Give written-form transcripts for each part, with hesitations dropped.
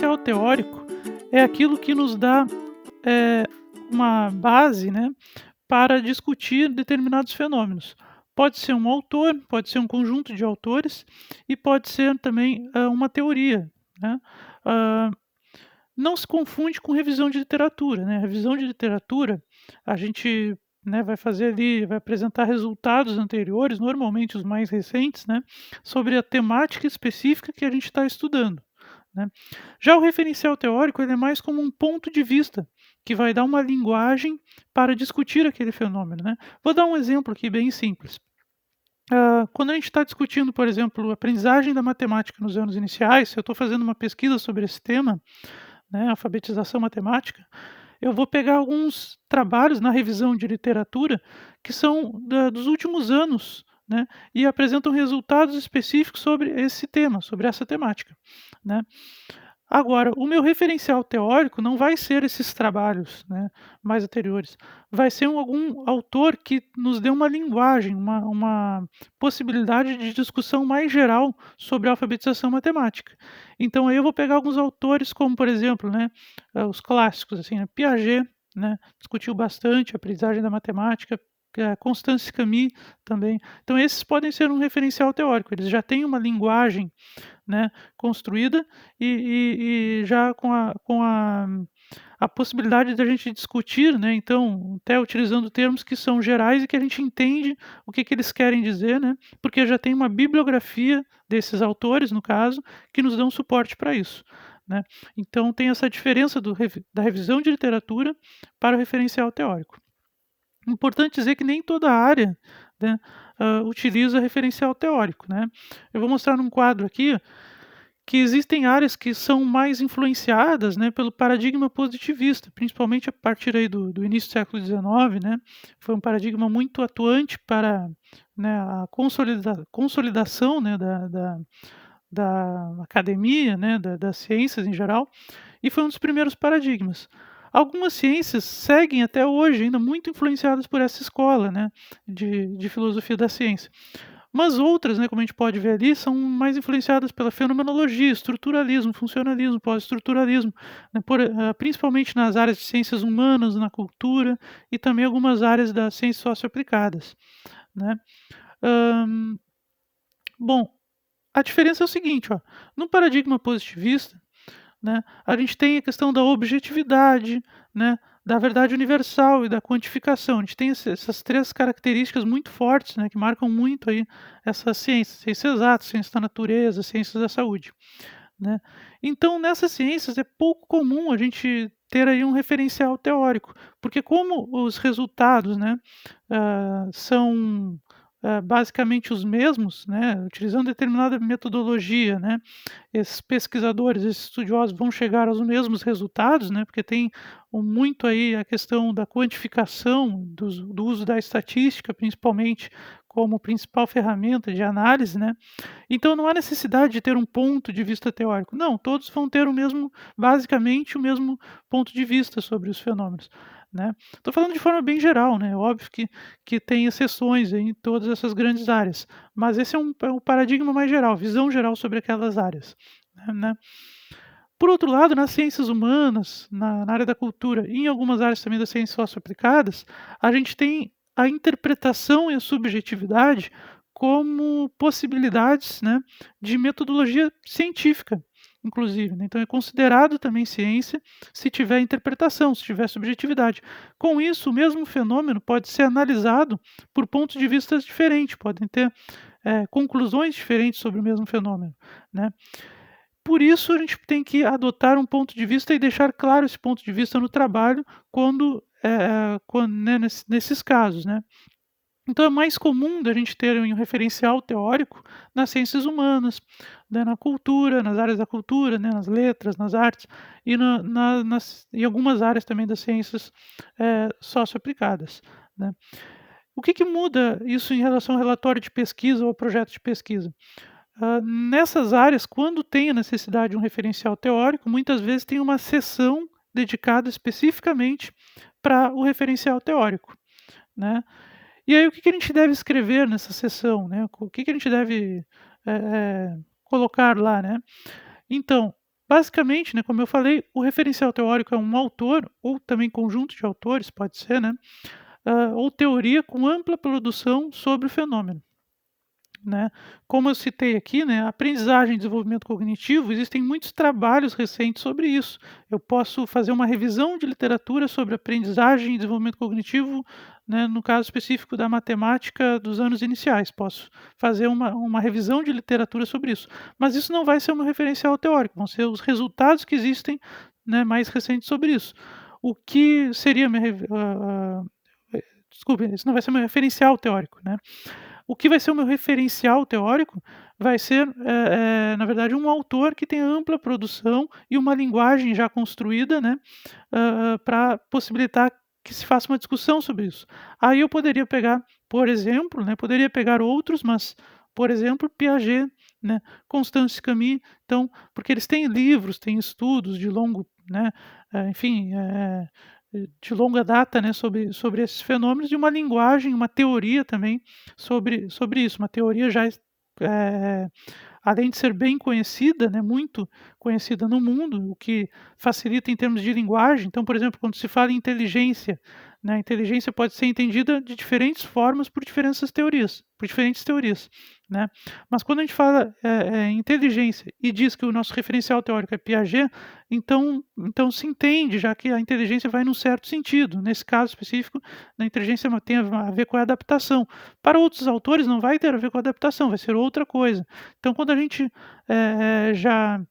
referencial teórico é aquilo que nos dá eh, uma base, né, para discutir determinados fenômenos. Pode ser um autor, pode ser um conjunto de autores e pode ser também uma teoria, né. Hã, não se confunde com revisão de literatura, né. Revisão de literatura, a gente, né, vai fazer ali, vai apresentar resultados anteriores, normalmente os mais recentes, né, sobre a temática específica que a gente está estudando, né. Já o referencial teórico, ele é mais como um ponto de vista, que vai dar uma linguagem para discutir aquele fenômeno, né. Vou dar um exemplo aqui bem simples. Quando a gente está discutindo, por exemplo, a aprendizagem da matemática nos anos iniciais, se eu estou fazendo uma pesquisa sobre esse tema, né, alfabetização matemática, eu vou pegar alguns trabalhos na revisão de literatura que são dos últimos anos, né, e apresentam resultados específicos sobre esse tema, sobre essa temática, né. Agora, o meu referencial teórico não vai ser esses trabalhos, né, mais anteriores, vai ser algum autor que nos dê uma linguagem, uma possibilidade de discussão mais geral sobre a alfabetização matemática. Então aí eu vou pegar alguns autores como, por exemplo, né, os clássicos, assim, né, Piaget, né, discutiu bastante a aprendizagem da matemática, Constance Camus também. Então esses podem ser um referencial teórico, eles já têm uma linguagem, né, construída e já com a possibilidade da gente discutir, né, então, até utilizando termos que são gerais e que a gente entende o que que eles querem dizer, né, porque já tem uma bibliografia desses autores, no caso, que nos dão suporte para isso, né. Então tem essa diferença da revisão de literatura para o referencial teórico. Importante dizer que nem toda área, né, utiliza referencial teórico, né. Eu vou mostrar num quadro aqui que existem áreas que são mais influenciadas, né, pelo paradigma positivista, principalmente a partir aí do início do século XIX, né, foi um paradigma muito atuante para, né, a consolidação, né, da academia, né, das ciências em geral, e foi um dos primeiros paradigmas. Algumas ciências seguem até hoje ainda muito influenciadas por essa escola, né, de filosofia da ciência. Mas outras, né, como a gente pode ver ali, são mais influenciadas pela fenomenologia, estruturalismo, funcionalismo, pós-estruturalismo, né, principalmente nas áreas de ciências humanas, na cultura e também algumas áreas das ciências socioaplicadas, né. Hã, bom, a diferença é o seguinte, ó, no paradigma positivista, né, a gente tem a questão da objetividade, né, da verdade universal e da quantificação. A gente tem essas 3 características muito fortes, né, que marcam muito aí essas ciências, ciências exatas, ciências da natureza, ciências da saúde, né. Então nessas ciências é pouco comum a gente ter aí um referencial teórico, porque como os resultados, né, são, basicamente os mesmos, né, utilizando determinada metodologia, né, esses pesquisadores, esses estudiosos vão chegar aos mesmos resultados, né, porque tem muito aí a questão da quantificação do uso da estatística, principalmente, como principal ferramenta de análise, né. Então não há necessidade de ter um ponto de vista teórico. Não, todos vão ter o mesmo basicamente o mesmo ponto de vista sobre os fenômenos, né. Estou falando de forma bem geral, né, óbvio que tem exceções aí em todas essas grandes áreas, mas esse é um paradigma mais geral, visão geral sobre aquelas áreas, né. Por outro lado, nas ciências humanas, na área da cultura e em algumas áreas também das ciências socioaplicadas, a gente tem a interpretação e a subjetividade como possibilidades, né, de metodologia científica, inclusive, né. Então é considerado também ciência se tiver interpretação, se tiver subjetividade. Com isso, o mesmo fenômeno pode ser analisado por pontos de vista diferentes, podem ter, conclusões diferentes sobre o mesmo fenômeno, né. Por isso a gente tem que adotar um ponto de vista e deixar claro esse ponto de vista no trabalho quando, né, nesses casos, né. Então é mais comum da gente ter um referencial teórico nas ciências humanas, né, na cultura, nas áreas da cultura, né, nas letras, nas artes e em algumas áreas também das ciências, socioaplicadas, né. O que que muda isso em relação ao relatório de pesquisa ou ao projeto de pesquisa? Nessas áreas, quando tem a necessidade de um referencial teórico, muitas vezes tem uma seção dedicada especificamente para o referencial teórico, né. E aí o que que a gente deve escrever nessa seção, né, o que que a gente deve, colocar lá, né. Então, Basicamente, né, como eu falei, o referencial teórico é um autor, ou também conjunto de autores, pode ser, né, ou teoria com ampla produção sobre o fenômeno. Né. Como eu citei aqui, né, aprendizagem e desenvolvimento cognitivo, existem muitos trabalhos recentes sobre isso. Eu posso fazer uma revisão de literatura sobre aprendizagem e desenvolvimento cognitivo, né, no caso específico da matemática dos anos iniciais, posso fazer uma revisão de literatura sobre isso. Mas isso não vai ser um referencial teórico, vão ser os resultados que existem, né, mais recentes sobre isso. O que seria desculpe, isso não vai ser meu referencial teórico, né. O que vai ser o meu referencial teórico vai ser, na verdade, um autor que tem ampla produção e uma linguagem já construída, né, pra possibilitar que se faça uma discussão sobre isso. Aí eu poderia pegar, por exemplo, né, poderia pegar outros, mas, por exemplo, Piaget, né, Constance Camus, então, porque eles têm livros, têm estudos de longo, né, enfim, de longa data, né, sobre esses fenômenos e uma linguagem, uma teoria também sobre isso, uma teoria já eh, além de ser bem conhecida, né, muito conhecida no mundo, o que facilita em termos de linguagem. Então, por exemplo, quando se fala em inteligência, né, a inteligência pode ser entendida de diferentes formas por diferentes teorias, né. Mas quando a gente fala, em inteligência e diz que o nosso referencial teórico é Piaget, então se entende já que a inteligência vai num certo sentido. Nesse caso específico, a inteligência tem a ver com a adaptação. Para outros autores não vai ter a ver com a adaptação, vai ser outra coisa. Então quando a gente, já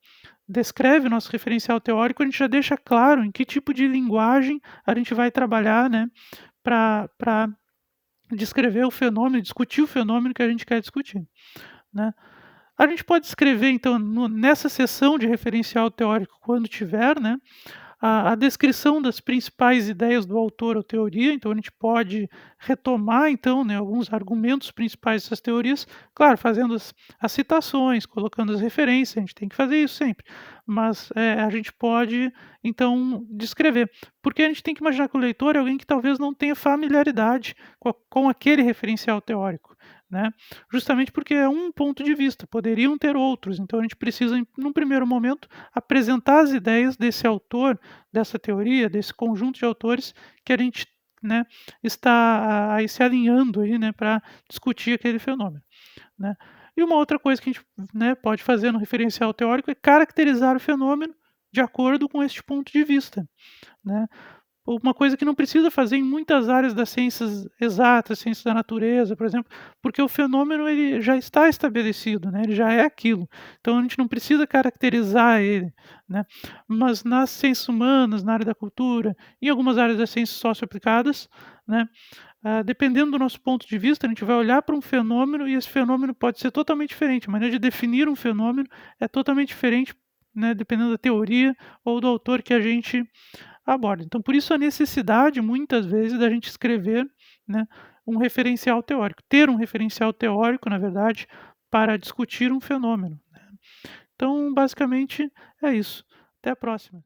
descreve o nosso referencial teórico, a gente já deixa claro em que tipo de linguagem a gente vai trabalhar, né, para descrever o fenômeno, discutir o fenômeno que a gente quer discutir, né. A gente pode escrever então nessa seção de referencial teórico quando tiver, né, a descrição das principais ideias do autor ou teoria, então a gente pode retomar então, né, alguns argumentos principais dessas teorias, claro, fazendo as citações, colocando as referências, a gente tem que fazer isso sempre, mas, a gente pode então descrever, porque a gente tem que imaginar que o leitor é alguém que talvez não tenha familiaridade com aquele referencial teórico, né, justamente porque é um ponto de vista, poderiam ter outros, então a gente precisa num primeiro momento apresentar as ideias desse autor, dessa teoria, desse conjunto de autores que a gente, né, está aí se alinhando aí, né, para discutir aquele fenômeno, né. E uma outra coisa que a gente, né, pode fazer no referencial teórico é caracterizar o fenômeno de acordo com este ponto de vista, né. Uma coisa que não precisa fazer em muitas áreas das ciências exatas, ciências da natureza, por exemplo, porque o fenômeno ele já está estabelecido, né, ele já é aquilo. Então a gente não precisa caracterizar ele, né. Mas nas ciências humanas, na área da cultura, em algumas áreas das ciências socioaplicadas, né, dependendo do nosso ponto de vista, a gente vai olhar para um fenômeno e esse fenômeno pode ser totalmente diferente. A maneira de definir um fenômeno é totalmente diferente, né, dependendo da teoria ou do autor que a gente aborda. Então, por isso a necessidade, muitas vezes, da gente escrever, né, um referencial teórico, ter um referencial teórico, na verdade, para discutir um fenômeno, né. Então, basicamente, é isso. Até a próxima.